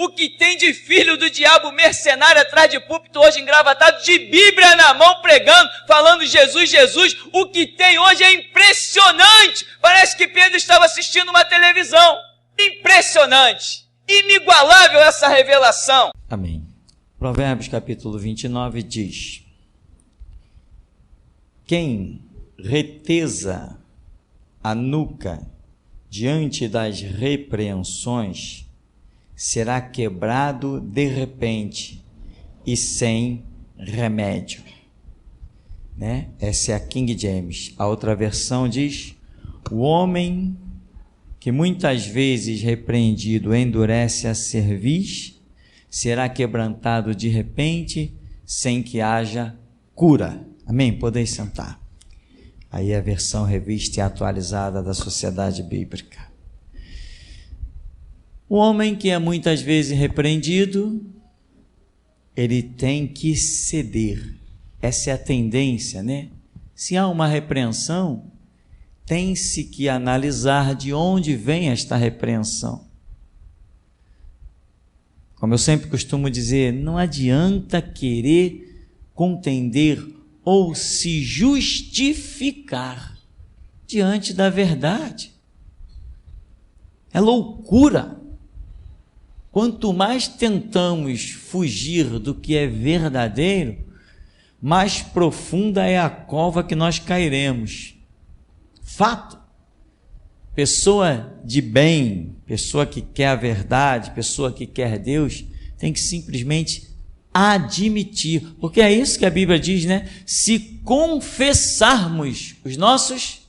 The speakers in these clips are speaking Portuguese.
o que tem de filho do diabo mercenário atrás de púlpito hoje engravatado, de Bíblia na mão pregando, falando Jesus, Jesus, o que tem hoje é impressionante. Parece que Pedro estava assistindo uma televisão. Impressionante, inigualável essa revelação. Amém. Provérbios capítulo 29 diz: quem retesa a nuca diante das repreensões será quebrado de repente e sem remédio. Né? Essa é a King James. A outra versão diz: o homem que muitas vezes repreendido endurece a cerviz será quebrantado de repente sem que haja cura. Amém? Podeis sentar. Aí a versão revista e atualizada da Sociedade Bíblica. O homem que é muitas vezes repreendido, ele tem que ceder. Essa é a tendência, né? Se há uma repreensão, tem-se que analisar de onde vem esta repreensão. Como eu sempre costumo dizer, não adianta querer contender ou se justificar diante da verdade. É loucura. Quanto mais tentamos fugir do que é verdadeiro, mais profunda é a cova que nós cairemos. Fato. Pessoa de bem, pessoa que quer a verdade, pessoa que quer Deus, tem que simplesmente admitir, porque é isso que a Bíblia diz, né? Se confessarmos os nossos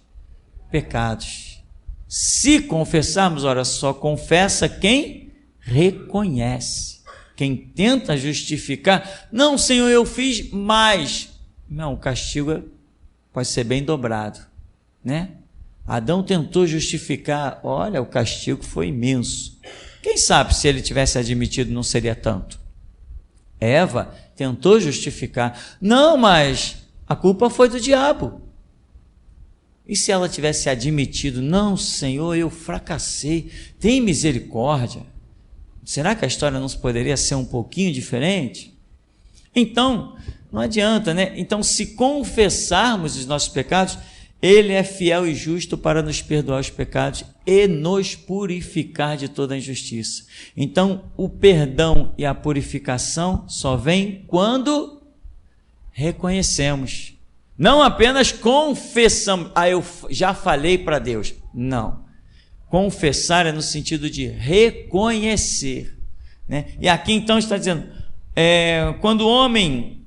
pecados, se confessarmos, ora, só confessa quem reconhece, quem tenta justificar, não, Senhor, eu fiz mais, não, o castigo pode ser bem dobrado, né? Adão tentou justificar, olha, o castigo foi imenso, quem sabe se ele tivesse admitido não seria tanto. Eva tentou justificar, não, mas a culpa foi do diabo. E se ela tivesse admitido, não, Senhor, eu fracassei, tem misericórdia, será que a história não poderia ser um pouquinho diferente? Então, não adianta, né? Então, se confessarmos os nossos pecados, Ele é fiel e justo para nos perdoar os pecados e nos purificar de toda injustiça. Então, o perdão e a purificação só vem quando reconhecemos. Não apenas confessamos, eu já falei para Deus. Não. Confessar é no sentido de reconhecer. Né? E aqui então está dizendo, quando o homem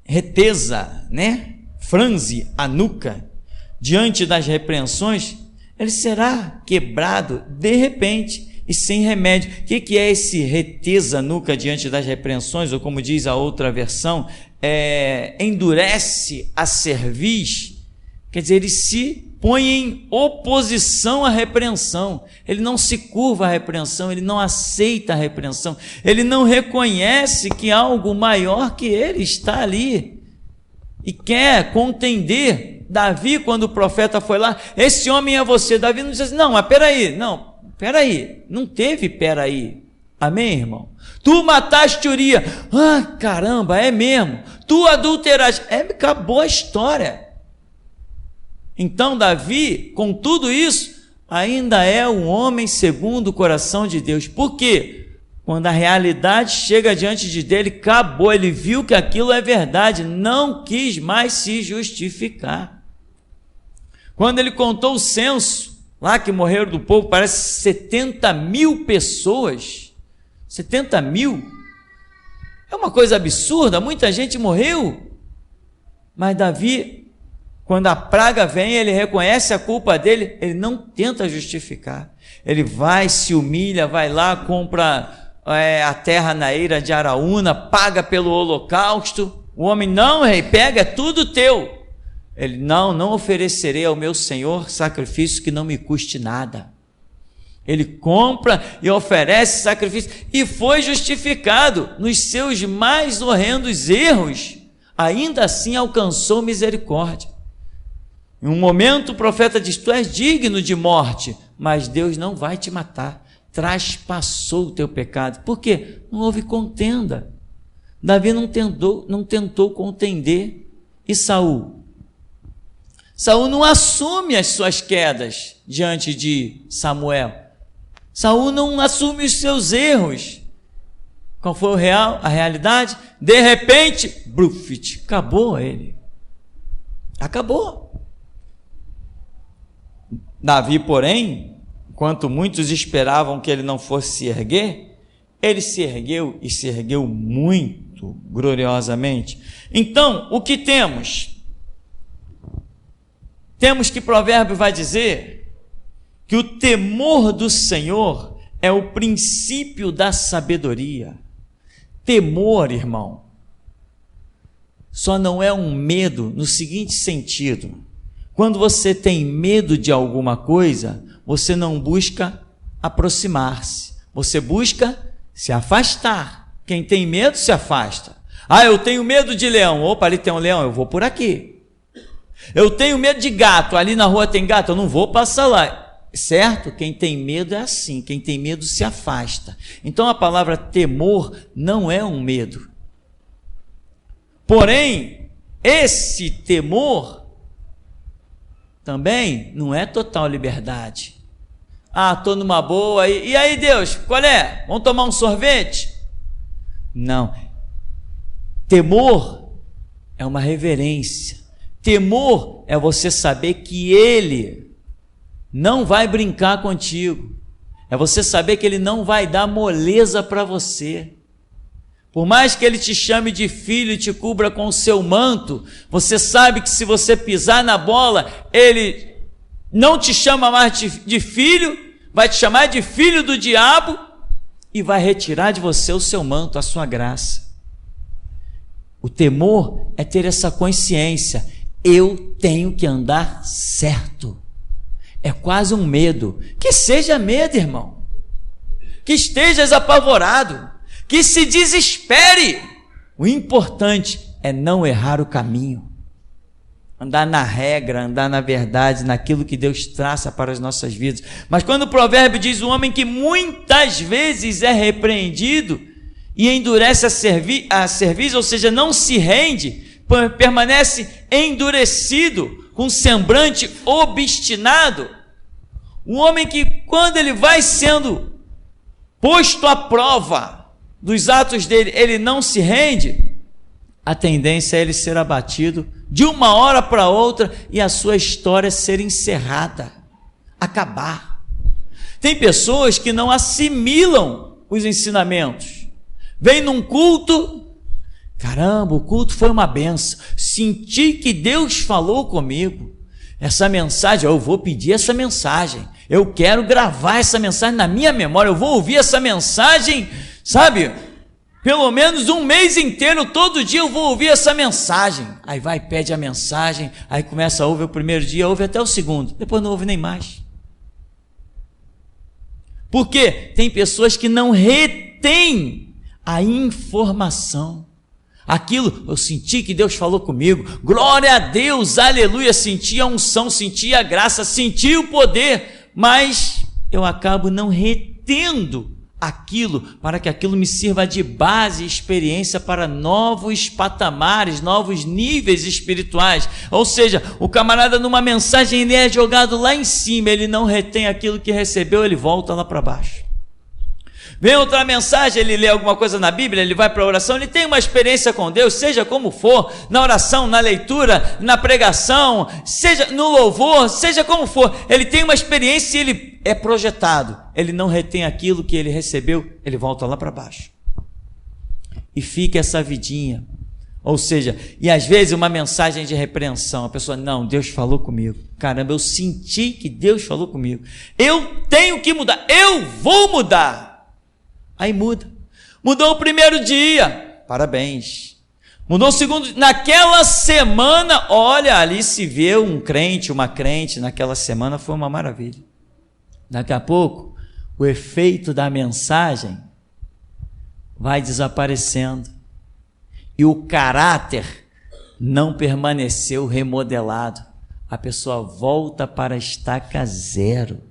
retesa, né? Franze a nuca, diante das repreensões, ele será quebrado de repente e sem remédio. O que é esse retesa a nuca diante das repreensões? Ou como diz a outra versão, endurece a cerviz. Quer dizer, ele se põe em oposição à repreensão. Ele não se curva à repreensão, ele não aceita a repreensão. Ele não reconhece que algo maior que ele está ali e quer contender. Davi, quando o profeta foi lá, esse homem é você. Davi não disse assim, não, mas peraí, não teve peraí. Amém, irmão? Tu mataste Uria. Ah, caramba, é mesmo. Tu adulteraste. Acabou a história. Então, Davi, com tudo isso, ainda é um homem segundo o coração de Deus. Por quê? Quando a realidade chega diante de dele, acabou, ele viu que aquilo é verdade, não quis mais se justificar. Quando ele contou o censo, lá que morreram do povo, parece 70 mil pessoas, 70 mil, é uma coisa absurda, muita gente morreu, mas Davi, quando a praga vem, ele reconhece a culpa dele, ele não tenta justificar, ele vai, se humilha, vai lá, compra a terra na eira de Araúna, paga pelo holocausto. O homem, não, rei, pega, é tudo teu. Ele, não oferecerei ao meu Senhor sacrifício que não me custe nada. Ele compra e oferece sacrifício, e foi justificado nos seus mais horrendos erros, ainda assim alcançou misericórdia. Em um momento o profeta diz, tu és digno de morte, mas Deus não vai te matar. traspassou o teu pecado. Por quê? Não houve contenda. Davi não tentou contender. E Saul não assume as suas quedas diante de Samuel. Saul não assume os seus erros. Qual foi a realidade? De repente, brufit, acabou ele. Acabou. Davi, porém, enquanto muitos esperavam que ele não fosse se erguer, ele se ergueu e se ergueu muito gloriosamente. Então, o que temos? Temos que Provérbio vai dizer que o temor do Senhor é o princípio da sabedoria. Temor, irmão, só não é um medo no seguinte sentido: quando você tem medo de alguma coisa, você não busca aproximar-se, você busca se afastar. Quem tem medo se afasta. Eu tenho medo de leão. Opa, ali tem um leão, eu vou por aqui. Eu tenho medo de gato, ali na rua tem gato, eu não vou passar lá. Certo? Quem tem medo é assim, quem tem medo se afasta. Então a palavra temor não é um medo. Porém, esse temor também não é total liberdade. Estou numa boa, e aí Deus, qual é? Vamos tomar um sorvete? Não. Temor é uma reverência. Temor é você saber que Ele não vai brincar contigo. É você saber que Ele não vai dar moleza para você. Por mais que Ele te chame de filho e te cubra com o seu manto, você sabe que se você pisar na bola, Ele não te chama mais de filho, vai te chamar de filho do diabo e vai retirar de você o seu manto, a sua graça. O temor é ter essa consciência: eu tenho que andar certo. É quase um medo. Que seja medo, irmão. Que estejas apavorado. Que se desespere. O importante é não errar o caminho. Andar na regra, andar na verdade, naquilo que Deus traça para as nossas vidas. Mas quando o provérbio diz o homem que muitas vezes é repreendido e endurece a cerviz, ou seja, não se rende, permanece endurecido, com semblante obstinado, um homem que, quando ele vai sendo posto à prova dos atos dele, ele não se rende, a tendência é ele ser abatido de uma hora para outra e a sua história ser encerrada, acabar. Tem pessoas que não assimilam os ensinamentos. Vem num culto, caramba, o culto foi uma benção, senti que Deus falou comigo, essa mensagem, eu vou pedir essa mensagem, eu quero gravar essa mensagem na minha memória, eu vou ouvir essa mensagem, sabe, pelo menos um mês inteiro, todo dia eu vou ouvir essa mensagem. Aí vai, pede a mensagem, aí começa a ouvir o primeiro dia, ouve até o segundo, depois não ouve nem mais. Por quê? Tem pessoas que não retêm a informação. Aquilo, eu senti que Deus falou comigo, glória a Deus, aleluia, senti a unção, senti a graça, senti o poder, mas eu acabo não retendo aquilo, para que aquilo me sirva de base e experiência para novos patamares, novos níveis espirituais. Ou seja, o camarada numa mensagem, ele é jogado lá em cima, ele não retém aquilo que recebeu, ele volta lá para baixo. Vem outra mensagem, ele lê alguma coisa na Bíblia, ele vai para a oração, ele tem uma experiência com Deus, seja como for, na oração, na leitura, na pregação, seja no louvor, seja como for, ele tem uma experiência e ele é projetado, ele não retém aquilo que ele recebeu, ele volta lá para baixo. E fica essa vidinha, ou seja, e às vezes uma mensagem de repreensão, a pessoa, não, Deus falou comigo, caramba, eu senti que Deus falou comigo, eu tenho que mudar, eu vou mudar. Aí muda. Mudou o primeiro dia, parabéns. Mudou o segundo, naquela semana, olha, ali se vê um crente, uma crente, naquela semana foi uma maravilha. Daqui a pouco, o efeito da mensagem vai desaparecendo. E o caráter não permaneceu remodelado. A pessoa volta para a estaca zero.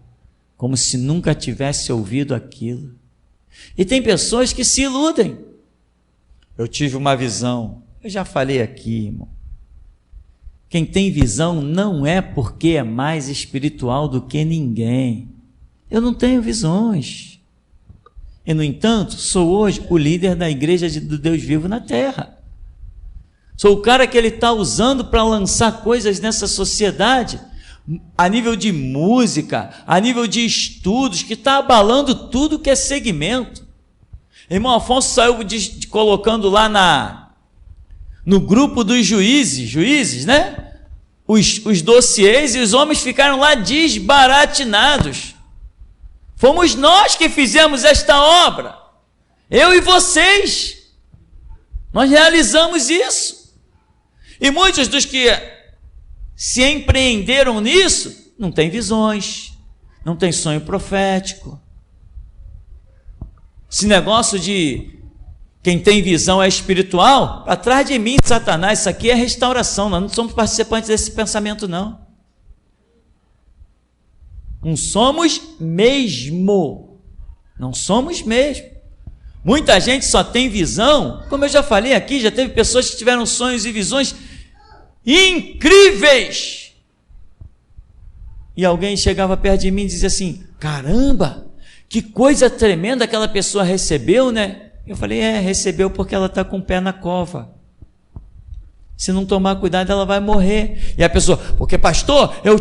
como se nunca tivesse ouvido aquilo. E tem pessoas que se iludem. Eu tive uma visão. Eu já falei aqui, irmão. Quem tem visão não é porque é mais espiritual do que ninguém. Eu não tenho visões. E, no entanto, sou hoje o líder da igreja do Deus vivo na terra. Sou o cara que ele está usando para lançar coisas nessa sociedade, a nível de música, a nível de estudos, que está abalando tudo que é segmento. Irmão Afonso saiu colocando lá no grupo dos juízes, né? Os dossiês, e os homens ficaram lá desbaratinados. Fomos nós que fizemos esta obra, eu e vocês. Nós realizamos isso. E muitos dos que se empreenderam nisso não têm visões, não têm sonho profético. Esse negócio de quem tem visão é espiritual, atrás de mim, Satanás, isso aqui é restauração. Nós não somos participantes desse pensamento, não. Não somos mesmo. Não somos mesmo. Muita gente só tem visão, como eu já falei aqui, já teve pessoas que tiveram sonhos e visões incríveis. E alguém chegava perto de mim e dizia assim: caramba, que coisa tremenda aquela pessoa recebeu, né? Eu falei: recebeu porque ela está com o pé na cova. Se não tomar cuidado, ela vai morrer. E a pessoa: porque pastor, eu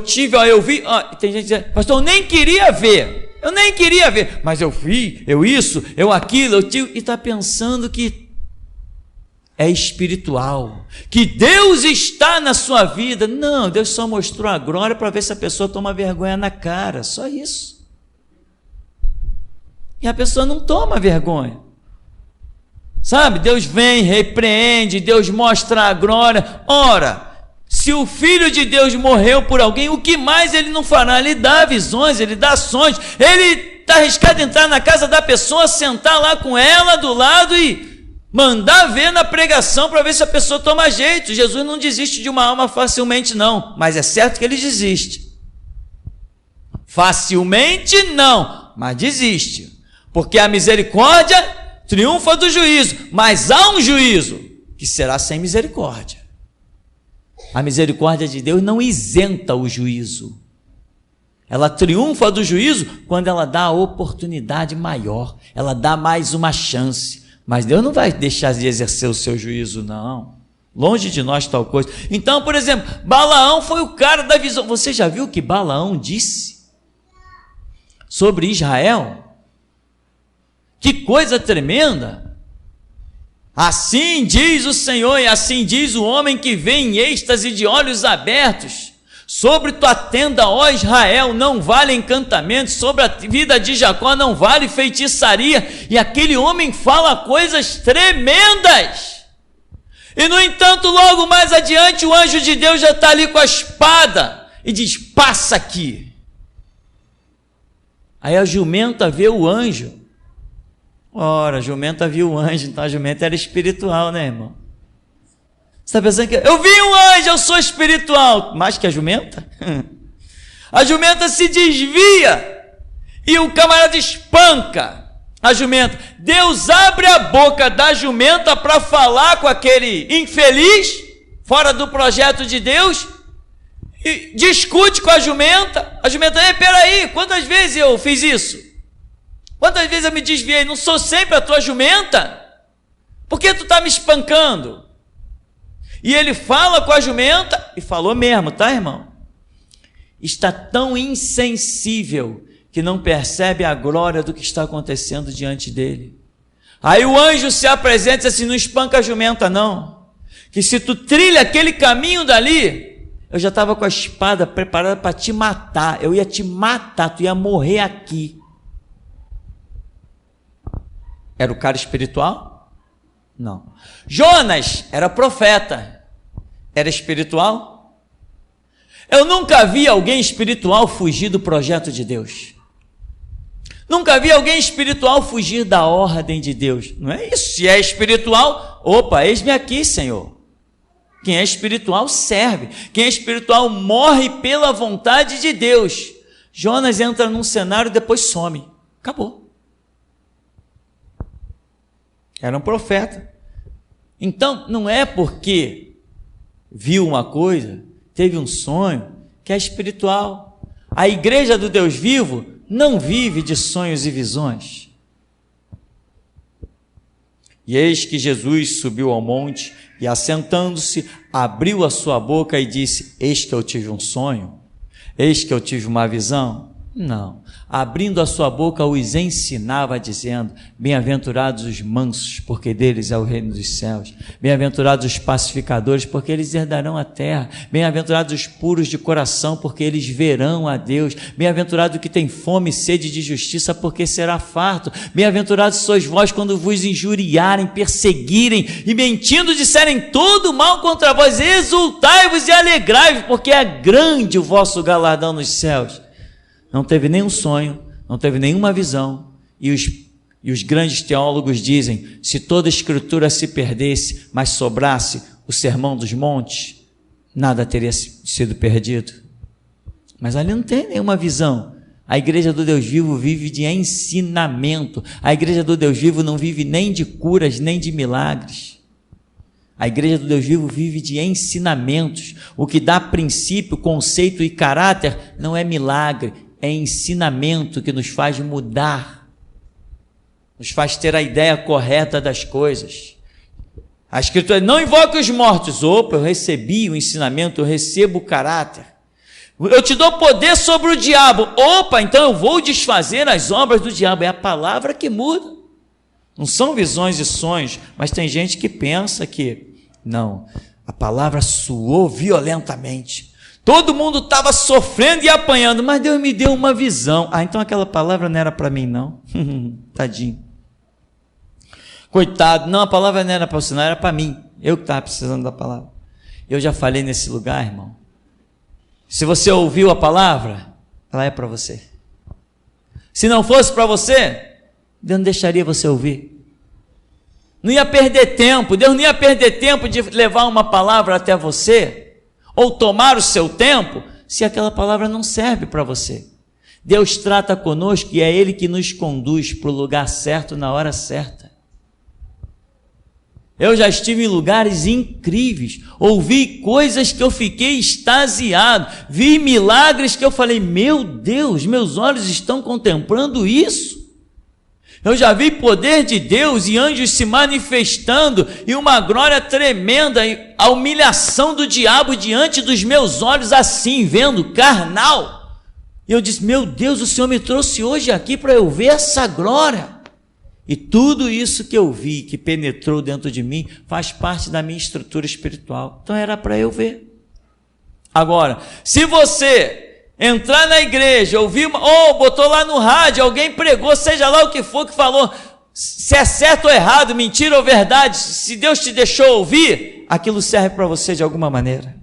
vi, tem gente dizendo: pastor, eu nem queria ver, mas eu vi, eu isso, eu aquilo, eu tive, e está pensando que é espiritual, que Deus está na sua vida. Não, Deus só mostrou a glória para ver se a pessoa toma vergonha na cara, só isso. E a pessoa não toma vergonha. Sabe, Deus vem, repreende, Deus mostra a glória. Ora, se o Filho de Deus morreu por alguém, o que mais ele não fará? Ele dá visões, ele dá sonhos, ele está arriscado a entrar na casa da pessoa, sentar lá com ela do lado e mandar ver na pregação para ver se a pessoa toma jeito. Jesus não desiste de uma alma facilmente, não, mas é certo que ele desiste. Facilmente não, mas desiste, porque a misericórdia triunfa do juízo, mas há um juízo que será sem misericórdia. A misericórdia de Deus não isenta o juízo. Ela triunfa do juízo quando ela dá a oportunidade maior, ela dá mais uma chance. Mas Deus não vai deixar de exercer o seu juízo, não. Longe de nós tal coisa. Então, por exemplo, Balaão foi o cara da visão. Você já viu o que Balaão disse sobre Israel? Que coisa tremenda! Assim diz o Senhor, e assim diz o homem que vê em êxtase de olhos abertos: sobre tua tenda, ó Israel, não vale encantamento, sobre a vida de Jacó não vale feitiçaria. E aquele homem fala coisas tremendas. E no entanto, logo mais adiante, o anjo de Deus já está ali com a espada e diz: passa aqui. Aí a jumenta vê o anjo. Ora, a jumenta viu o anjo, então a jumenta era espiritual, né, irmão? Você está pensando que eu vi um anjo, eu sou espiritual, mais que a jumenta? A jumenta se desvia e o camarada espanca a jumenta. Deus abre a boca da jumenta para falar com aquele infeliz, fora do projeto de Deus, e discute com a jumenta. A jumenta: peraí, quantas vezes eu fiz isso? Quantas vezes eu me desviei? Não sou sempre a tua jumenta? Por que tu está me espancando? E ele fala com a jumenta, e falou mesmo, tá, irmão? Está tão insensível que não percebe a glória do que está acontecendo diante dele. Aí o anjo se apresenta e diz assim: não espanca a jumenta, não. Que se tu trilha aquele caminho dali, eu já estava com a espada preparada para te matar. Eu ia te matar, tu ia morrer aqui. Era o cara espiritual? Não. Jonas era profeta. Era espiritual? Eu nunca vi alguém espiritual fugir do projeto de Deus. Nunca vi alguém espiritual fugir da ordem de Deus. Não é isso. Se é espiritual, opa, eis-me aqui, Senhor. Quem é espiritual serve. Quem é espiritual morre pela vontade de Deus. Jonas entra num cenário e depois some. Acabou. Era um profeta. Então, não é porque viu uma coisa, teve um sonho, que é espiritual. A igreja do Deus vivo não vive de sonhos e visões. E eis que Jesus subiu ao monte e, assentando-se, abriu a sua boca e disse: eis que eu tive um sonho, eis que eu tive uma visão. Não, abrindo a sua boca os ensinava dizendo: bem-aventurados os mansos, porque deles é o reino dos céus. Bem-aventurados os pacificadores, porque eles herdarão a terra. Bem-aventurados os puros de coração, porque eles verão a Deus. Bem-aventurado o que tem fome e sede de justiça, porque será farto. Bem-aventurados sois vós quando vos injuriarem, perseguirem e mentindo disserem todo mal contra vós. Exultai-vos e alegrai-vos, porque é grande o vosso galardão nos céus. Não teve nenhum sonho, não teve nenhuma visão, e os grandes teólogos dizem: se toda a escritura se perdesse, mas sobrasse o sermão dos montes, nada teria sido perdido. Mas ali não tem nenhuma visão. A igreja do Deus vivo vive de ensinamento. A igreja do Deus vivo não vive nem de curas, nem de milagres. A igreja do Deus vivo vive de ensinamentos. O que dá princípio, conceito e caráter não é milagre, é ensinamento que nos faz mudar, nos faz ter a ideia correta das coisas. A Escritura: não invoque os mortos. Opa, eu recebi o ensinamento, eu recebo o caráter. Eu te dou poder sobre o diabo. Opa, então eu vou desfazer as obras do diabo. É a palavra que muda. Não são visões e sonhos, mas tem gente que pensa que não, a palavra soou violentamente. Todo mundo estava sofrendo e apanhando, mas Deus me deu uma visão. Então aquela palavra não era para mim, não. Tadinho. Coitado, não, a palavra não era para você, não, era para mim. Eu que estava precisando da palavra. Eu já falei nesse lugar, irmão. Se você ouviu a palavra, ela é para você. Se não fosse para você, Deus não deixaria você ouvir. Não ia perder tempo, Deus não ia perder tempo de levar uma palavra até você, ou tomar o seu tempo, se aquela palavra não serve para você. Deus trata conosco e é Ele que nos conduz para o lugar certo na hora certa. Eu já estive em lugares incríveis, ouvi coisas que eu fiquei extasiado, vi milagres que eu falei: meu Deus, meus olhos estão contemplando isso. Eu já vi poder de Deus e anjos se manifestando e uma glória tremenda, a humilhação do diabo diante dos meus olhos, assim, vendo, carnal. E eu disse: meu Deus, o Senhor me trouxe hoje aqui para eu ver essa glória. E tudo isso que eu vi, que penetrou dentro de mim, faz parte da minha estrutura espiritual. Então era para eu ver. Agora, se você entrar na igreja, ouvir, botou lá no rádio, alguém pregou, seja lá o que for que falou, se é certo ou errado, mentira ou verdade, se Deus te deixou ouvir, aquilo serve para você de alguma maneira.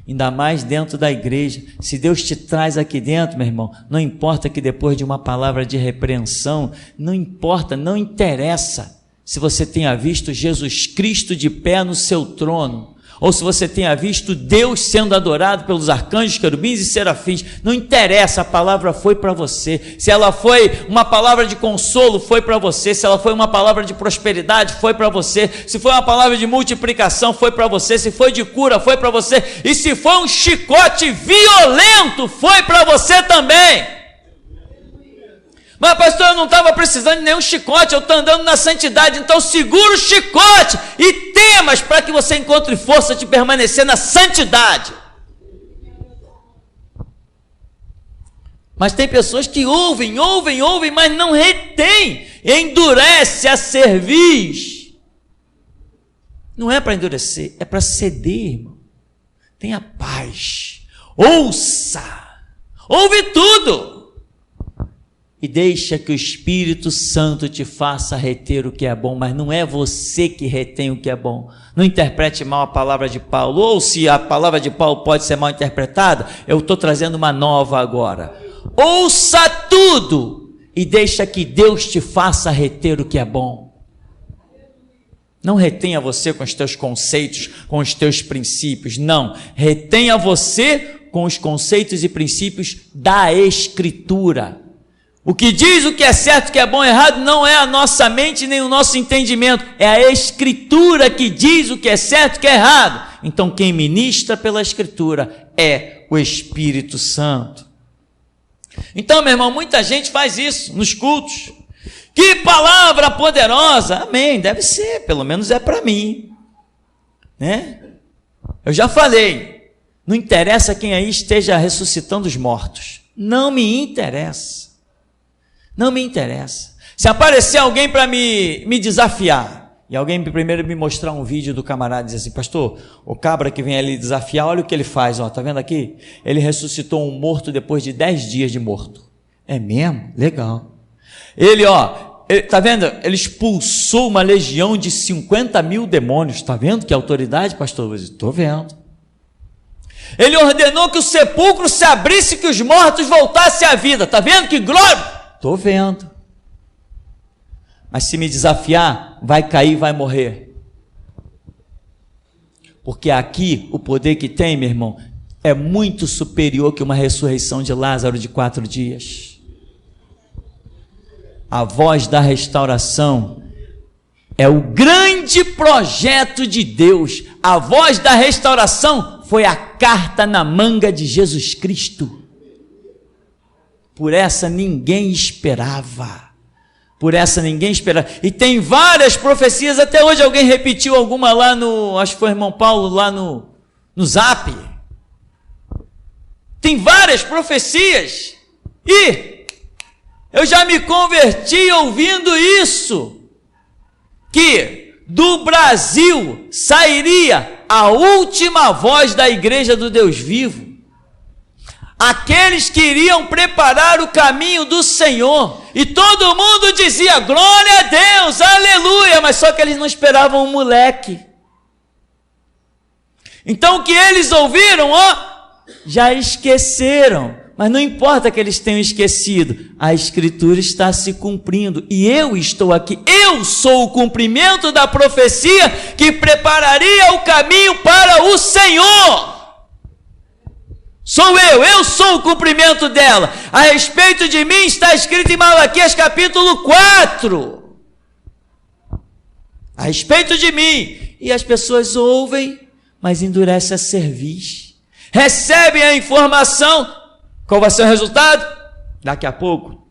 Ainda mais dentro da igreja. Se Deus te traz aqui dentro, meu irmão, não importa que depois de uma palavra de repreensão, não importa, não interessa se você tenha visto Jesus Cristo de pé no seu trono, ou se você tenha visto Deus sendo adorado pelos arcanjos, querubins e serafins, não interessa, a palavra foi para você. Se ela foi uma palavra de consolo, foi para você. Se ela foi uma palavra de prosperidade, foi para você. Se foi uma palavra de multiplicação, foi para você. Se foi de cura, foi para você. E se foi um chicote violento, foi para você também. Mas pastor, eu não estava precisando de nenhum chicote, eu estou andando na santidade, então segura o chicote e temas para que você encontre força de permanecer na santidade. Mas tem pessoas que ouvem, mas não retém, endurece a cerviz. Não é para endurecer, é para ceder, irmão. Tenha paz, ouça, ouve tudo. E deixa que o Espírito Santo te faça reter o que é bom, mas não é você que retém o que é bom. Não interprete mal a palavra de Paulo, ou se a palavra de Paulo pode ser mal interpretada, eu estou trazendo uma nova agora. Ouça tudo e deixa que Deus te faça reter o que é bom. Não retenha você com os teus conceitos, com os teus princípios, não. Retenha você com os conceitos e princípios da Escritura. O que diz o que é certo, o que é bom e errado, não é a nossa mente nem o nosso entendimento, é a Escritura que diz o que é certo e o que é errado. Então quem ministra pela Escritura é o Espírito Santo. Então, meu irmão, muita gente faz isso nos cultos. Que palavra poderosa! Amém, deve ser, pelo menos é para mim, né? Eu já falei, não interessa quem aí esteja ressuscitando os mortos, não me interessa. Não me interessa. Se aparecer alguém para me desafiar, e alguém primeiro me mostrar um vídeo do camarada e dizer assim, pastor, o cabra que vem ali desafiar, olha o que ele faz, ó, tá vendo aqui? Ele ressuscitou um morto depois de 10 dias de morto. É mesmo? Legal. Ele, tá vendo? Ele expulsou uma legião de 50 mil demônios. Tá vendo que autoridade, pastor? Estou vendo. Ele ordenou que o sepulcro se abrisse e que os mortos voltassem à vida. Tá vendo que glória? Estou vendo. Mas se me desafiar, vai cair, vai morrer. Porque aqui o poder que tem, meu irmão, é muito superior que uma ressurreição de Lázaro de 4 dias. A voz da restauração é o grande projeto de Deus. A voz da restauração foi a carta na manga de Jesus Cristo. Por essa ninguém esperava. Por essa ninguém esperava. E tem várias profecias, até hoje alguém repetiu alguma lá no, acho que foi o irmão Paulo, lá no Zap. Tem várias profecias. E eu já me converti ouvindo isso. Que do Brasil sairia a última voz da igreja do Deus vivo. Aqueles que iriam preparar o caminho do Senhor, e todo mundo dizia, glória a Deus, aleluia, mas só que eles não esperavam um moleque. Então o que eles ouviram, já esqueceram, mas não importa que eles tenham esquecido, a Escritura está se cumprindo, e eu estou aqui, eu sou o cumprimento da profecia que prepararia o caminho para o Senhor. Sou eu sou o cumprimento dela. A respeito de mim está escrito em Malaquias capítulo 4. A respeito de mim. E as pessoas ouvem, mas endurecem a cerviz. Recebem a informação. Qual vai ser o resultado? Daqui a pouco,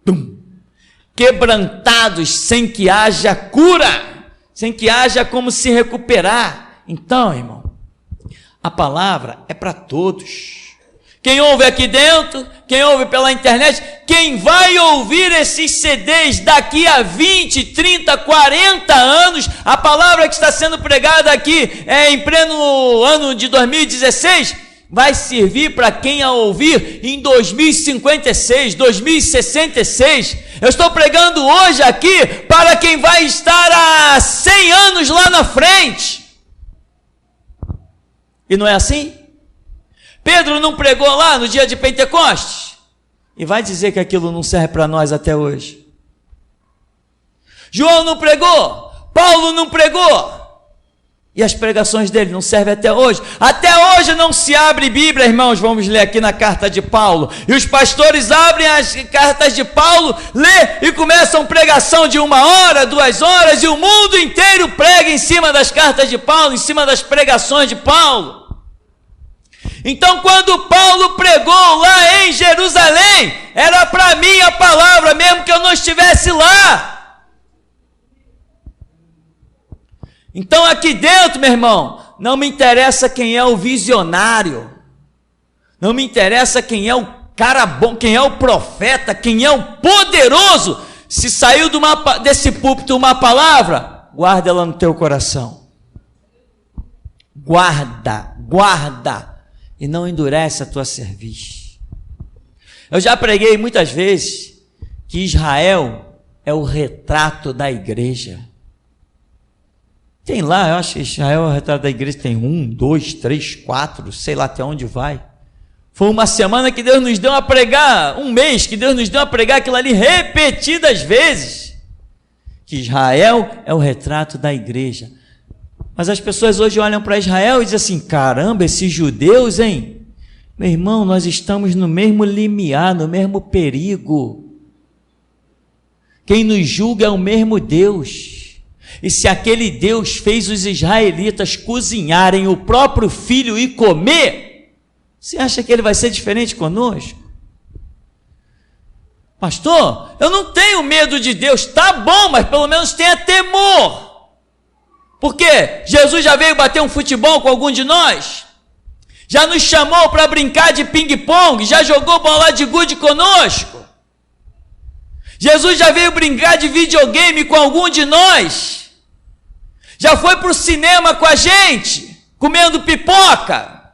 quebrantados, sem que haja cura, sem que haja como se recuperar. Então, irmão, a palavra é para todos. Quem ouve aqui dentro, quem ouve pela internet, quem vai ouvir esses CDs daqui a 20, 30, 40 anos, a palavra que está sendo pregada aqui em pleno ano de 2016, vai servir para quem a ouvir em 2056, 2066. Eu estou pregando hoje aqui para quem vai estar há 100 anos lá na frente. E não é assim? Pedro não pregou lá no dia de Pentecostes? E vai dizer que aquilo não serve para nós até hoje. João não pregou? Paulo não pregou? E as pregações dele não servem até hoje? Até hoje não se abre Bíblia, irmãos, vamos ler aqui na carta de Paulo. E os pastores abrem as cartas de Paulo, lê e começam pregação de 1 hora, 2 horas, e o mundo inteiro prega em cima das cartas de Paulo, em cima das pregações de Paulo. Então, quando Paulo pregou lá em Jerusalém, era para mim a palavra, mesmo que eu não estivesse lá. Então, aqui dentro, meu irmão, não me interessa quem é o visionário, não me interessa quem é o cara bom, quem é o profeta, quem é o poderoso. Se saiu desse púlpito uma palavra, guarda ela no teu coração. Guarda. E não endurece a tua cerviz. Eu já preguei muitas vezes que Israel é o retrato da igreja. Tem lá, eu acho que Israel é o retrato da igreja, tem 1, 2, 3, 4, sei lá até onde vai. Foi uma semana que Deus nos deu a pregar, um mês que Deus nos deu a pregar aquilo ali repetidas vezes. Que Israel é o retrato da igreja. Mas as pessoas hoje olham para Israel e dizem assim, caramba, esses judeus, hein? Meu irmão, nós estamos no mesmo limiar, no mesmo perigo. Quem nos julga é o mesmo Deus. E se aquele Deus fez os israelitas cozinharem o próprio filho e comer, você acha que ele vai ser diferente conosco? Pastor, eu não tenho medo de Deus. Tá bom, mas pelo menos tenha temor. Por quê? Jesus já veio bater um futebol com algum de nós? Já nos chamou para brincar de ping-pong? Já jogou bola de gude conosco? Jesus já veio brincar de videogame com algum de nós? Já foi para o cinema com a gente, comendo pipoca?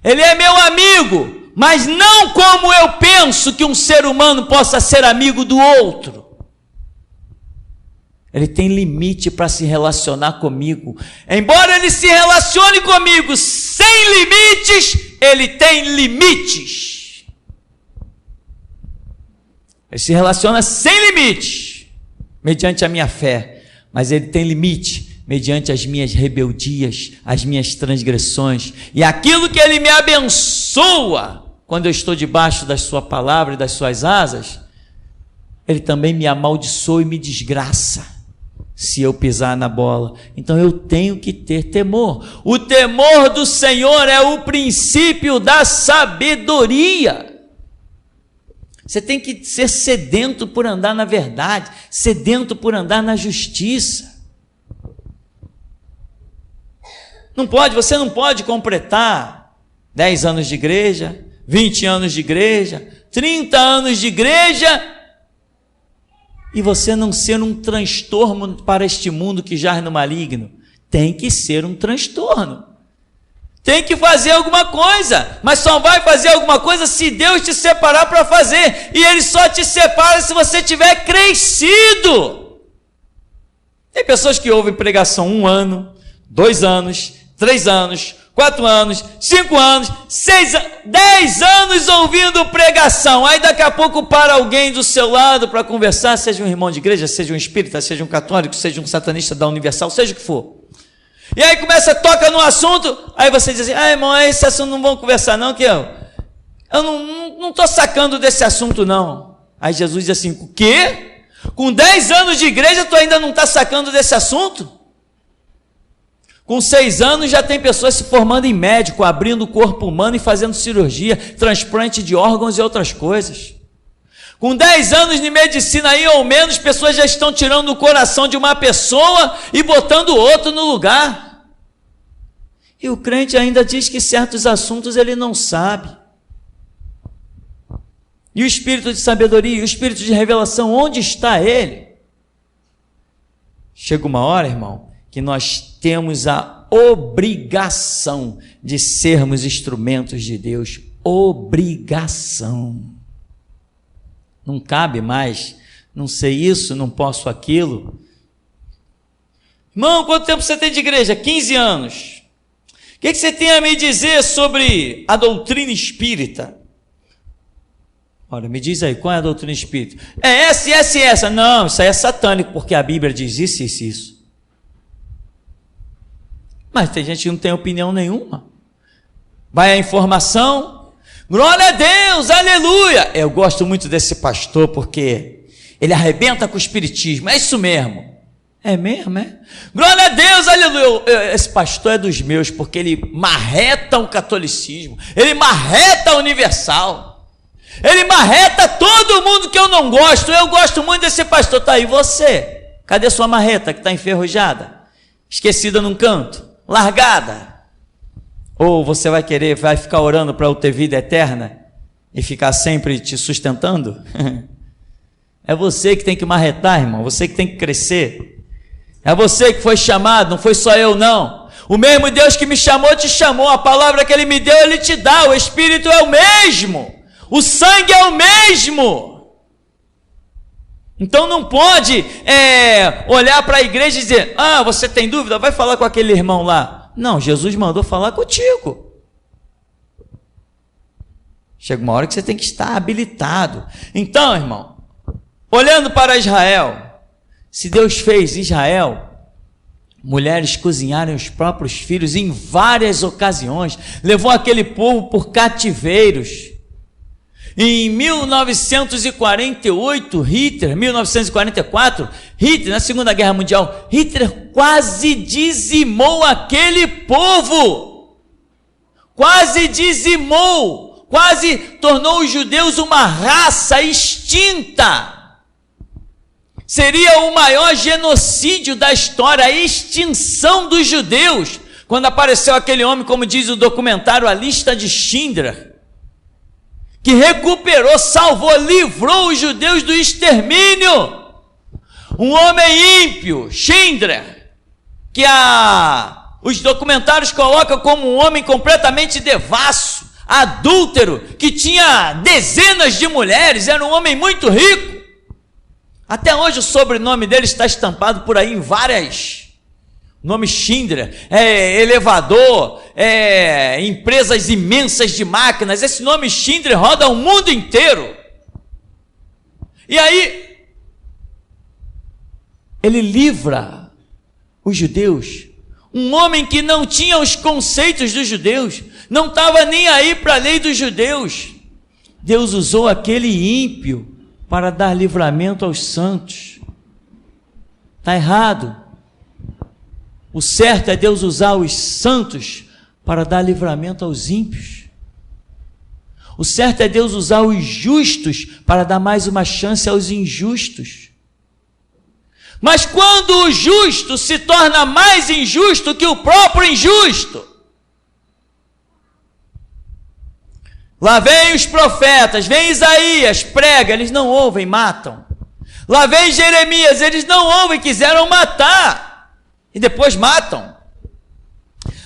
Ele é meu amigo, mas não como eu penso que um ser humano possa ser amigo do outro. Ele tem limite para se relacionar comigo. Embora ele se relacione comigo sem limites, ele tem limites. Ele se relaciona sem limites, mediante a minha fé, mas ele tem limite mediante as minhas rebeldias, as minhas transgressões, e aquilo que ele me abençoa, quando eu estou debaixo da sua palavra e das suas asas, ele também me amaldiçoa e me desgraça, se eu pisar na bola. Então eu tenho que ter temor. O temor do Senhor é o princípio da sabedoria. Você tem que ser sedento por andar na verdade, sedento por andar na justiça. Você não pode completar 10 anos de igreja, 20 anos de igreja, 30 anos de igreja, e você não ser um transtorno para este mundo que jaz no maligno. Tem que ser um transtorno. Tem que fazer alguma coisa, mas só vai fazer alguma coisa se Deus te separar para fazer, e Ele só te separa se você tiver crescido. Tem pessoas que ouvem pregação 1 ano, 2 anos, 3 anos, 4 anos, 5 anos, 6 anos, 10 anos ouvindo pregação, aí daqui a pouco para alguém do seu lado para conversar, seja um irmão de igreja, seja um espírita, seja um católico, seja um satanista da Universal, seja o que for. E aí toca no assunto, aí você diz assim, irmão, esse assunto não vamos conversar não, que eu não estou sacando desse assunto não. Aí Jesus diz assim, o quê? Com 10 anos de igreja tu ainda não está sacando desse assunto? Com 6 anos já tem pessoas se formando em médico, abrindo o corpo humano e fazendo cirurgia, transplante de órgãos e outras coisas. Com 10 anos de medicina aí ou menos, pessoas já estão tirando o coração de uma pessoa e botando outro no lugar. E o crente ainda diz que certos assuntos ele não sabe. E o espírito de sabedoria, o espírito de revelação, onde está ele? Chega uma hora, irmão, que nós temos a obrigação de sermos instrumentos de Deus. Obrigação. Não cabe mais, não sei isso, não posso aquilo. Irmão, quanto tempo você tem de igreja? 15 anos. O que você tem a me dizer sobre a doutrina espírita? Olha, me diz aí, qual é a doutrina espírita? É essa, essa e essa. Não, isso aí é satânico, porque a Bíblia diz isso, isso e isso. Mas tem gente que não tem opinião nenhuma. Vai a informação... Glória a Deus, aleluia. Eu gosto muito desse pastor porque ele arrebenta com o espiritismo, é isso mesmo. É mesmo, é? Glória a Deus, aleluia. Esse pastor é dos meus porque ele marreta o catolicismo, ele marreta a universal, ele marreta todo mundo que eu não gosto. Eu gosto muito desse pastor. Tá aí você, cadê sua marreta que está enferrujada, esquecida num canto, largada? Ou você vai ficar orando para eu ter vida eterna e ficar sempre te sustentando? É você que tem que marretar, irmão, você que tem que crescer. É você que foi chamado, não foi só eu não. O mesmo Deus que me chamou, te chamou. A palavra que Ele me deu, Ele te dá. O Espírito é o mesmo. O sangue é o mesmo. Então não pode olhar para a igreja e dizer, você tem dúvida? Vai falar com aquele irmão lá. Não, Jesus mandou falar contigo. Chega uma hora que você tem que estar habilitado. Então, irmão, olhando para Israel, se Deus fez Israel mulheres cozinharem os próprios filhos em várias ocasiões, levou aquele povo por cativeiros. Em 1944, Hitler, na Segunda Guerra Mundial, Hitler quase dizimou aquele povo, quase dizimou, quase tornou os judeus uma raça extinta. Seria o maior genocídio da história, a extinção dos judeus, quando apareceu aquele homem, como diz o documentário A Lista de Schindler, que recuperou, salvou, livrou os judeus do extermínio. Um homem ímpio, Schindler, que os documentários colocam como um homem completamente devasso, adúltero, que tinha dezenas de mulheres, era um homem muito rico. Até hoje o sobrenome dele está estampado por aí em várias... O nome Schindler, elevador, empresas imensas de máquinas. Esse nome Schindler roda o mundo inteiro. E aí, ele livra os judeus. Um homem que não tinha os conceitos dos judeus, não estava nem aí para a lei dos judeus. Deus usou aquele ímpio para dar livramento aos santos. Está errado. O certo é Deus usar os santos para dar livramento aos ímpios. O certo é Deus usar os justos para dar mais uma chance aos injustos. Mas quando o justo se torna mais injusto que o próprio injusto, lá vem os profetas, vem Isaías, prega, eles não ouvem, matam. Lá vem Jeremias, eles não ouvem, quiseram matar. E depois matam.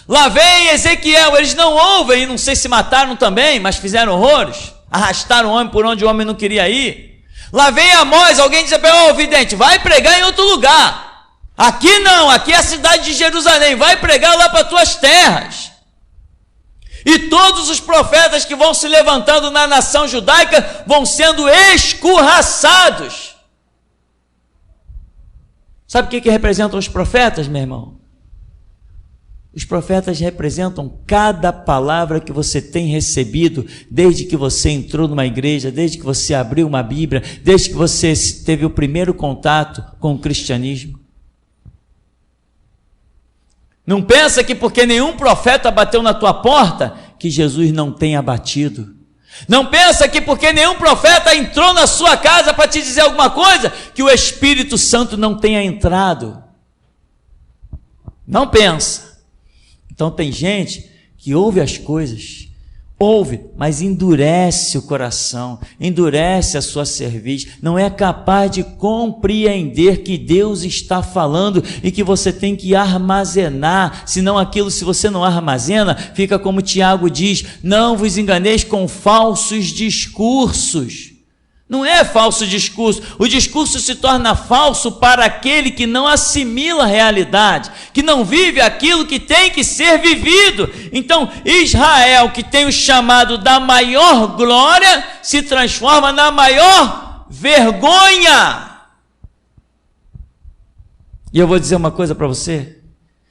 Lá vem Ezequiel, eles não ouvem, não sei se mataram também, mas fizeram horrores, arrastaram o homem por onde o homem não queria ir. Lá vem Amós, alguém diz, ô vidente, vai pregar em outro lugar. Aqui não, aqui é a cidade de Jerusalém, vai pregar lá para tuas terras. E todos os profetas que vão se levantando na nação judaica vão sendo escorraçados. Sabe o que representam os profetas, meu irmão? Os profetas representam cada palavra que você tem recebido desde que você entrou numa igreja, desde que você abriu uma Bíblia, desde que você teve o primeiro contato com o cristianismo. Não pensa que porque nenhum profeta bateu na tua porta, que Jesus não tenha batido. Não pensa que porque nenhum profeta entrou na sua casa para te dizer alguma coisa, que o Espírito Santo não tenha entrado. Não pensa. Então tem gente que ouve as coisas, ouve, mas endurece o coração, endurece a sua cerviz, não é capaz de compreender que Deus está falando e que você tem que armazenar, senão aquilo, se você não armazena, fica como Tiago diz, não vos enganeis com falsos discursos. Não é falso discurso, o discurso se torna falso para aquele que não assimila a realidade, que não vive aquilo que tem que ser vivido. Então, Israel, que tem o chamado da maior glória, se transforma na maior vergonha. E eu vou dizer uma coisa para você,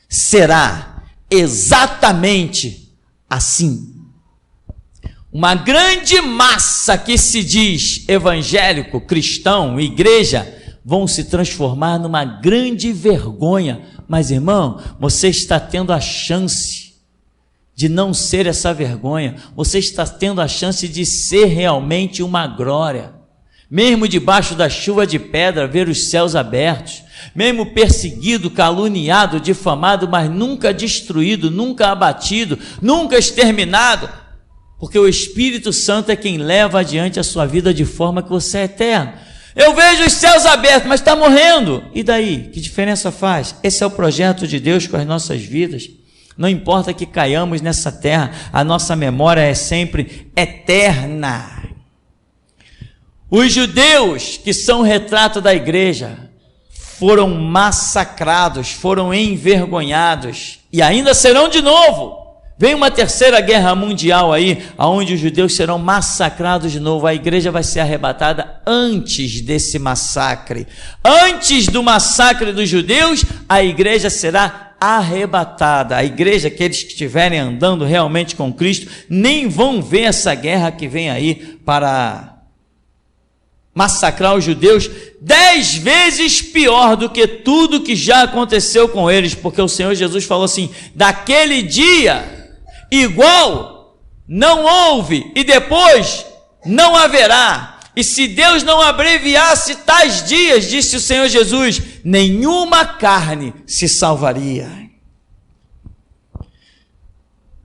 será exatamente assim. Uma grande massa que se diz evangélico, cristão, igreja, vão se transformar numa grande vergonha. Mas, irmão, você está tendo a chance de não ser essa vergonha. Você está tendo a chance de ser realmente uma glória. Mesmo debaixo da chuva de pedra, ver os céus abertos. Mesmo perseguido, caluniado, difamado, mas nunca destruído, nunca abatido, nunca exterminado. Porque o Espírito Santo é quem leva adiante a sua vida de forma que você é eterno. Eu vejo os céus abertos, mas está morrendo. E daí? Que diferença faz? Esse é o projeto de Deus com as nossas vidas. Não importa que caiamos nessa terra, a nossa memória é sempre eterna. Os judeus, que são o retrato da igreja, foram massacrados, foram envergonhados, e ainda serão de novo. Vem uma terceira guerra mundial aí, onde os judeus serão massacrados de novo. A igreja vai ser arrebatada antes desse massacre. Antes do massacre dos judeus, a igreja será arrebatada. A igreja, aqueles que estiverem andando realmente com Cristo, nem vão ver essa guerra que vem aí para massacrar os judeus, 10 vezes pior do que tudo que já aconteceu com eles, porque o Senhor Jesus falou assim: daquele dia igual não houve e depois não haverá. E se Deus não abreviasse tais dias, disse o Senhor Jesus, nenhuma carne se salvaria.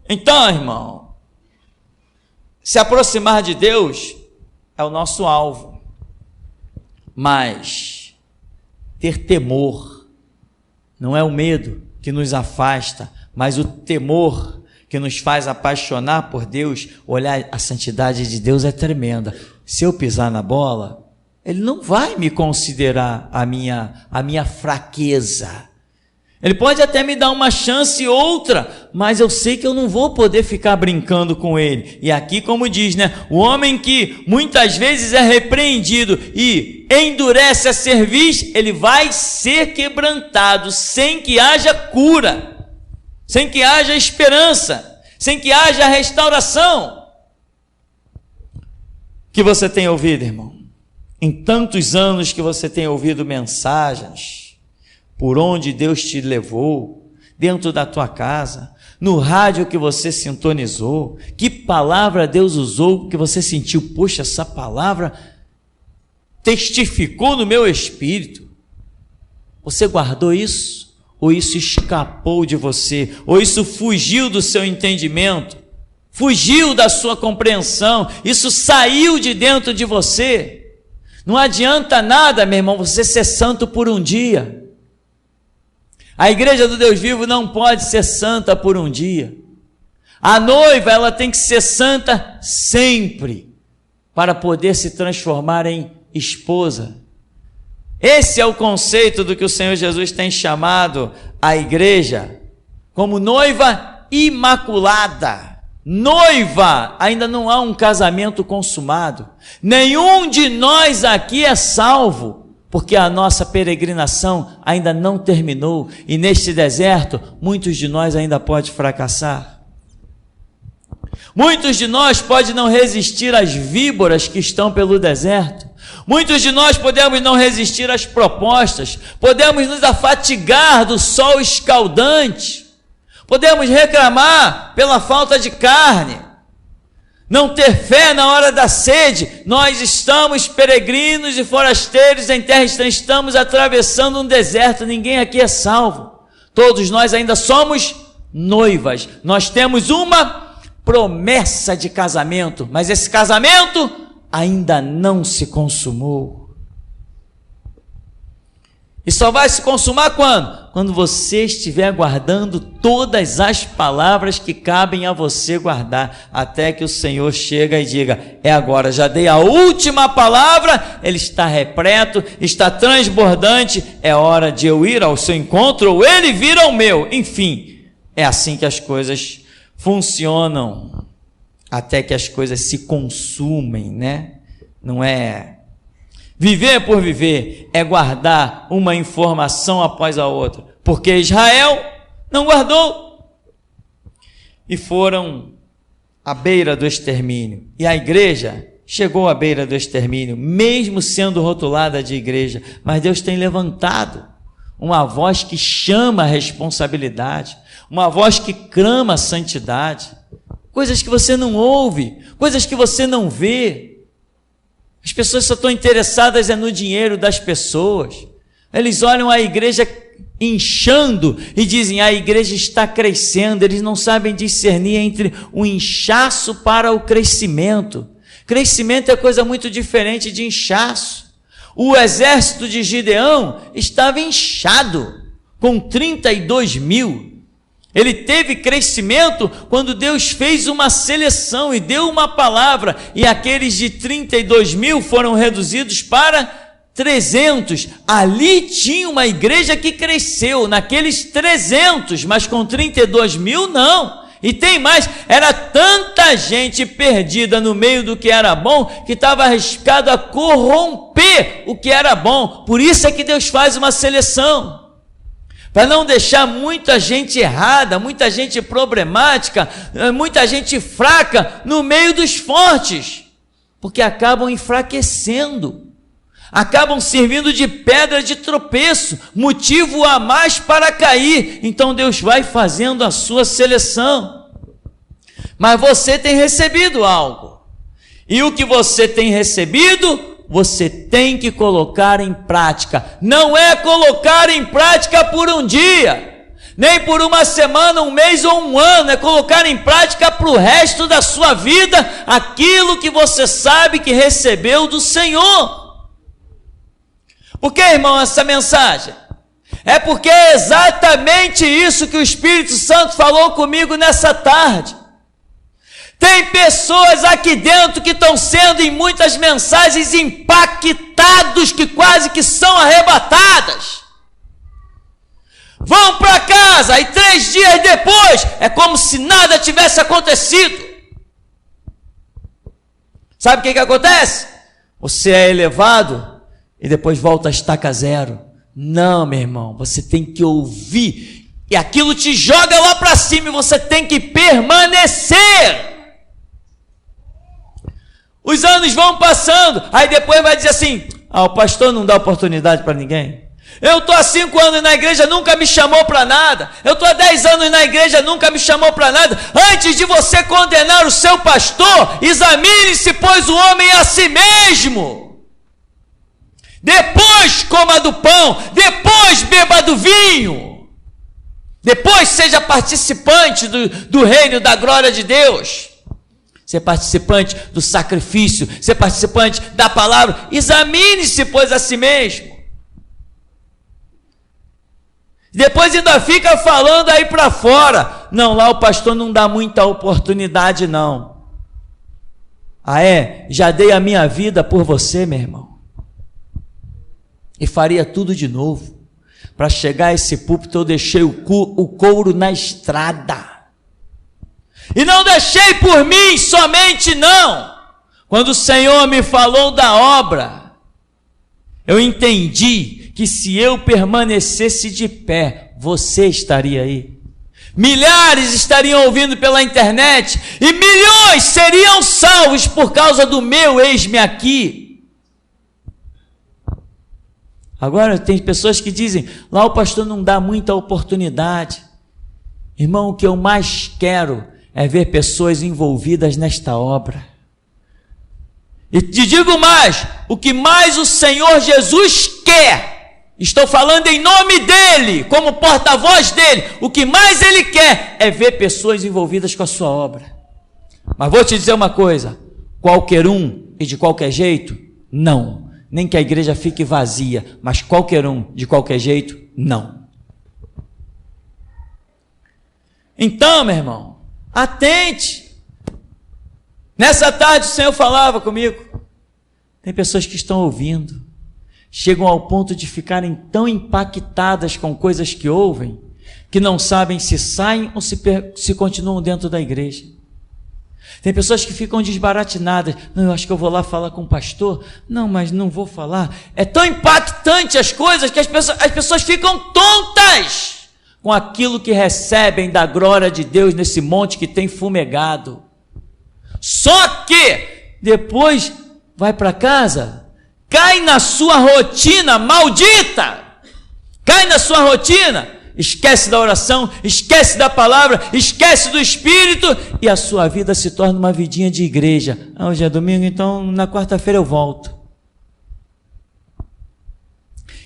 Então, irmão, se aproximar de Deus é o nosso alvo, mas ter temor não é o medo que nos afasta, mas o temor que nos faz apaixonar por Deus. Olhar, a santidade de Deus é tremenda. Se eu pisar na bola, Ele não vai me considerar a minha fraqueza. Ele pode até me dar uma chance outra, mas eu sei que eu não vou poder ficar brincando com Ele. E aqui, como diz, né? O homem que muitas vezes é repreendido e endurece a cerviz, ele vai ser quebrantado sem que haja cura, sem que haja esperança, sem que haja restauração. Que você tem ouvido, irmão? Em tantos anos que você tem ouvido mensagens, por onde Deus te levou, dentro da tua casa, no rádio que você sintonizou, que palavra Deus usou que você sentiu, poxa, essa palavra testificou no meu espírito. Você guardou isso? Ou isso escapou de você, ou isso fugiu do seu entendimento, fugiu da sua compreensão, isso saiu de dentro de você? Não adianta nada, meu irmão, você ser santo por um dia. A igreja do Deus vivo não pode ser santa por um dia. A noiva, ela tem que ser santa sempre, para poder se transformar em esposa. Esse é o conceito do que o Senhor Jesus tem chamado a igreja, como noiva imaculada. Noiva, ainda não há um casamento consumado. Nenhum de nós aqui é salvo, porque a nossa peregrinação ainda não terminou, e neste deserto, muitos de nós ainda podem fracassar. Muitos de nós podem não resistir às víboras que estão pelo deserto. Muitos de nós podemos não resistir às propostas, podemos nos afatigar do sol escaldante, podemos reclamar pela falta de carne, não ter fé na hora da sede. Nós estamos peregrinos e forasteiros em terra estranha, estamos atravessando um deserto, ninguém aqui é salvo, todos nós ainda somos noivas, nós temos uma promessa de casamento, mas esse casamento ainda não se consumou. E só vai se consumar quando? Quando você estiver guardando todas as palavras que cabem a você guardar, até que o Senhor chega e diga, é agora, já dei a última palavra, ele está repleto, está transbordante, é hora de eu ir ao seu encontro, ou ele vir ao meu. Enfim, é assim que as coisas funcionam, até que as coisas se consumem, né? Não é viver por viver, é guardar uma informação após a outra, porque Israel não guardou, e foram à beira do extermínio, e a igreja chegou à beira do extermínio, mesmo sendo rotulada de igreja, mas Deus tem levantado uma voz que chama a responsabilidade, uma voz que clama a santidade, coisas que você não ouve, coisas que você não vê. As pessoas só estão interessadas no dinheiro das pessoas. Eles olham a igreja inchando e dizem, a igreja está crescendo. Eles não sabem discernir entre o inchaço para o crescimento. Crescimento é coisa muito diferente de inchaço. O exército de Gideão estava inchado, com 32 mil. Ele teve crescimento quando Deus fez uma seleção e deu uma palavra, e aqueles de 32 mil foram reduzidos para 300. Ali tinha uma igreja que cresceu, naqueles 300, mas com 32 mil não. E tem mais, era tanta gente perdida no meio do que era bom, que estava arriscado a corromper o que era bom. Por isso é que Deus faz uma seleção, para não deixar muita gente errada, muita gente problemática, muita gente fraca no meio dos fortes, porque acabam enfraquecendo, acabam servindo de pedra de tropeço, motivo a mais para cair. Então Deus vai fazendo a sua seleção. Mas você tem recebido algo, e o que você tem recebido, você tem que colocar em prática. Não é colocar em prática por um dia, nem por uma semana, um mês ou um ano, é colocar em prática para o resto da sua vida aquilo que você sabe que recebeu do Senhor. Por que, irmão, essa mensagem? É porque é exatamente isso que o Espírito Santo falou comigo nessa tarde. Tem pessoas aqui dentro que estão sendo em muitas mensagens impactados, que quase que são arrebatadas. Vão para casa e 3 dias depois é como se nada tivesse acontecido. Sabe o que acontece? Você é elevado e depois volta a estaca zero. Não, meu irmão, você tem que ouvir, e aquilo te joga lá para cima, e você tem que permanecer. Os anos vão passando, aí depois vai dizer assim: o pastor não dá oportunidade para ninguém. Eu estou há 5 anos na igreja, nunca me chamou para nada. Eu estou há 10 anos na igreja, nunca me chamou para nada. Antes de você condenar o seu pastor, examine-se, pois, o homem a si mesmo. Depois coma do pão, depois beba do vinho, depois seja participante do reino da glória de Deus, ser participante do sacrifício, ser participante da palavra. Examine-se, pois, a si mesmo. Depois ainda fica falando aí para fora: não, lá o pastor não dá muita oportunidade não. Já dei a minha vida por você, meu irmão, e faria tudo de novo. Para chegar a esse púlpito eu deixei o couro na estrada, e não deixei por mim somente não. Quando o Senhor me falou da obra, eu entendi que se eu permanecesse de pé, você estaria aí, milhares estariam ouvindo pela internet, e milhões seriam salvos por causa do meu eis-me aqui. Agora tem pessoas que dizem: lá o pastor não dá muita oportunidade. Irmão, o que eu mais quero é ver pessoas envolvidas nesta obra. E te digo mais, o que mais o Senhor Jesus quer, estou falando em nome dele, como porta-voz dele, o que mais ele quer é ver pessoas envolvidas com a sua obra. Mas vou te dizer uma coisa: qualquer um e de qualquer jeito, não. Nem que a igreja fique vazia, mas qualquer um, de qualquer jeito, não. Então, meu irmão, atente. Nessa tarde o Senhor falava comigo. Tem pessoas que estão ouvindo, chegam ao ponto de ficarem tão impactadas com coisas que ouvem, que não sabem se saem ou se continuam dentro da igreja. Tem pessoas que ficam desbaratinadas: não, eu acho que eu vou lá falar com o pastor. Não, mas não vou falar. É tão impactante as coisas que as pessoas ficam tontas com aquilo que recebem da glória de Deus nesse monte que tem fumegado. Só que depois vai para casa, cai na sua rotina maldita, cai na sua rotina, esquece da oração, esquece da palavra, esquece do Espírito, e a sua vida se torna uma vidinha de igreja. Hoje é domingo, então na quarta-feira eu volto.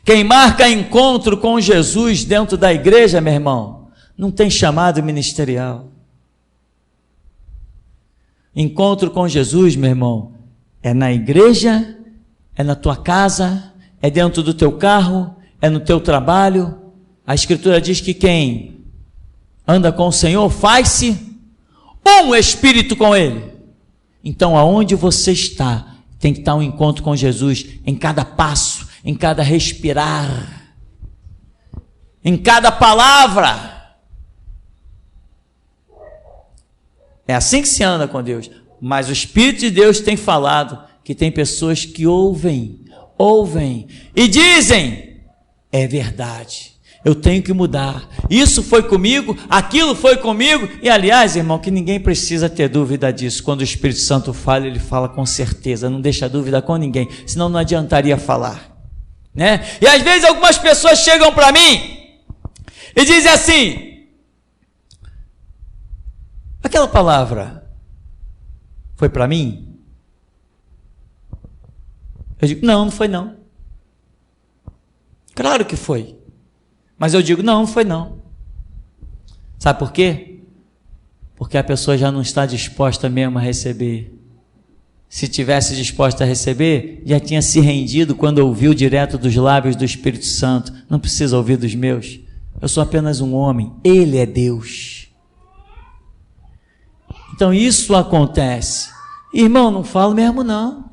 Quem marca encontro com Jesus dentro da igreja, meu irmão, não tem chamado ministerial. Encontro com Jesus, meu irmão, é na igreja, é na tua casa, é dentro do teu carro, é no teu trabalho. A Escritura diz que quem anda com o Senhor faz-se um espírito com Ele. Então, aonde você está, tem que estar um encontro com Jesus, em cada passo, em cada respirar, em cada palavra. É assim que se anda com Deus. Mas o Espírito de Deus tem falado que tem pessoas que ouvem e dizem: é verdade, eu tenho que mudar, isso foi comigo, aquilo foi comigo. E aliás, irmão, que ninguém precisa ter dúvida disso. Quando o Espírito Santo fala, ele fala com certeza, não deixa dúvida com ninguém, senão não adiantaria falar, né? E às vezes algumas pessoas chegam para mim e dizem assim: aquela palavra foi para mim? Eu digo: não foi não. Claro que foi. Mas eu digo: não foi não. Sabe por quê? Porque a pessoa já não está disposta mesmo a receber. Se tivesse disposta a receber, já tinha se rendido quando ouviu direto dos lábios do Espírito Santo. Não precisa ouvir dos meus. Eu sou apenas um homem. Ele é Deus. Então isso acontece. Irmão, não falo mesmo não.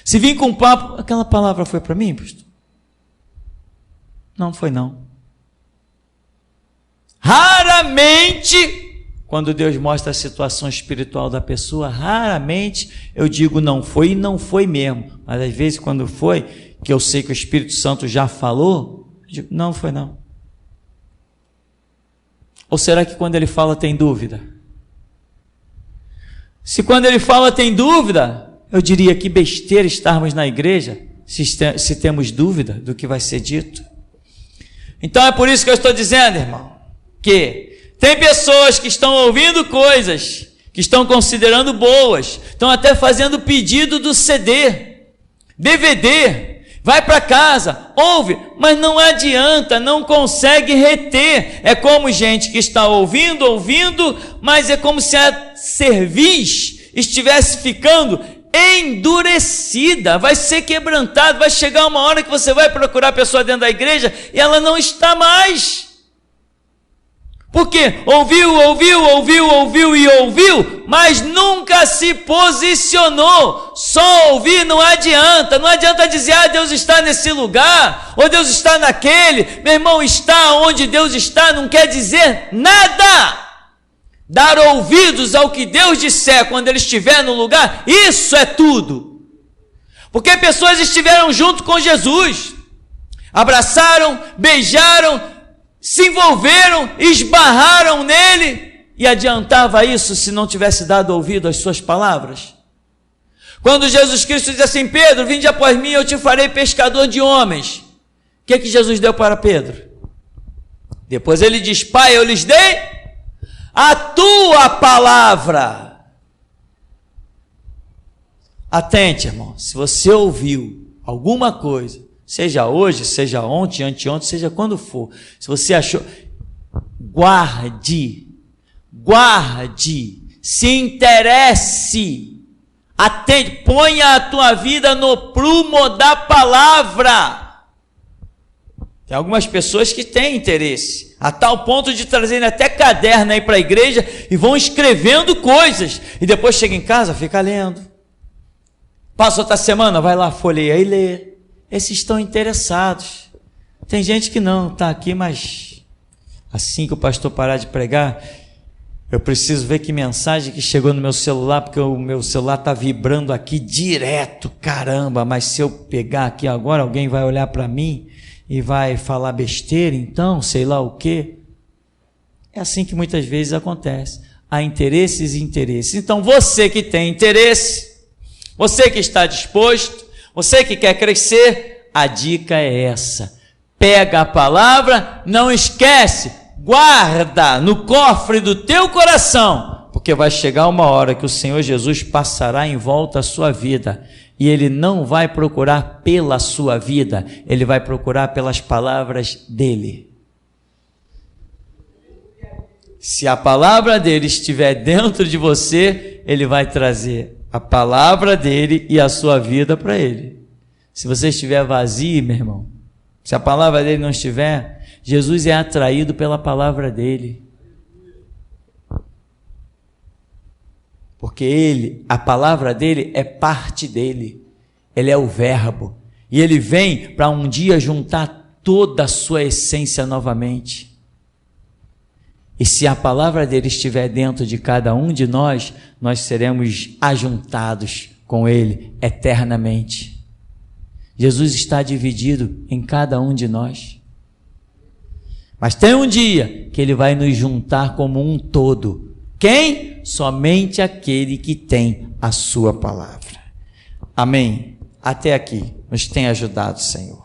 Se vir com um papo: aquela palavra foi para mim, pastor? Não foi não. Raramente, quando Deus mostra a situação espiritual da pessoa, raramente eu digo não foi, e não foi mesmo. Mas às vezes quando foi, que eu sei que o Espírito Santo já falou, eu digo: não foi não. Ou será que quando ele fala tem dúvida? Se quando ele fala tem dúvida, eu diria: que besteira estarmos na igreja se temos dúvida do que vai ser dito. Então é por isso que eu estou dizendo, irmão, que tem pessoas que estão ouvindo coisas que estão considerando boas, estão até fazendo pedido do CD, DVD, vai para casa, ouve, mas não adianta, não consegue reter. É como gente que está ouvindo, mas é como se a cerviz estivesse ficando endurecida, vai ser quebrantado, vai chegar uma hora que você vai procurar a pessoa dentro da igreja e ela não está mais. Por quê? Ouviu, mas nunca se posicionou. Só ouvir não adianta. Não adianta dizer: ah, Deus está nesse lugar, ou Deus está naquele. Meu irmão, está onde Deus está não quer dizer nada. Dar ouvidos ao que Deus disser quando Ele estiver no lugar, isso é tudo. Porque pessoas estiveram junto com Jesus, abraçaram, beijaram, se envolveram, esbarraram nele, e adiantava isso se não tivesse dado ouvido às suas palavras? Quando Jesus Cristo diz assim: Pedro, vinde após mim, eu te farei pescador de homens. O que Jesus deu para Pedro? Depois ele diz: Pai, eu lhes dei a tua palavra. Atente, irmão, se você ouviu alguma coisa, seja hoje, seja ontem, anteontem, seja quando for, se você achou, guarde, se interesse, atente, ponha a tua vida no prumo da palavra. Tem algumas pessoas que têm interesse, a tal ponto de trazerem até caderno aí para a igreja e vão escrevendo coisas, e depois chega em casa, fica lendo. Passa outra semana, vai lá, folheia e lê. Esses estão interessados. Tem gente que não, está aqui, mas assim que o pastor parar de pregar, eu preciso ver que mensagem que chegou no meu celular, porque o meu celular está vibrando aqui direto, caramba, mas se eu pegar aqui agora, alguém vai olhar para mim e vai falar besteira, então, sei lá o quê. É assim que muitas vezes acontece. Há interesses e interesses. Então, você que tem interesse, você que está disposto, você que quer crescer, a dica é essa: pega a palavra, não esquece, guarda no cofre do teu coração, porque vai chegar uma hora que o Senhor Jesus passará em volta à sua vida, e Ele não vai procurar pela sua vida, Ele vai procurar pelas palavras dEle. Se a palavra dEle estiver dentro de você, Ele vai trazer a palavra dEle e a sua vida para Ele. Se você estiver vazio, meu irmão, se a palavra dEle não estiver, Jesus é atraído pela palavra dEle. Porque Ele, a palavra dEle é parte dEle. Ele é o verbo. E Ele vem para um dia juntar toda a sua essência novamente. E se a palavra dele estiver dentro de cada um de nós, nós seremos ajuntados com ele eternamente. Jesus está dividido em cada um de nós. Mas tem um dia que ele vai nos juntar como um todo. Quem? Somente aquele que tem a sua palavra. Amém. Até aqui nos tem ajudado, Senhor.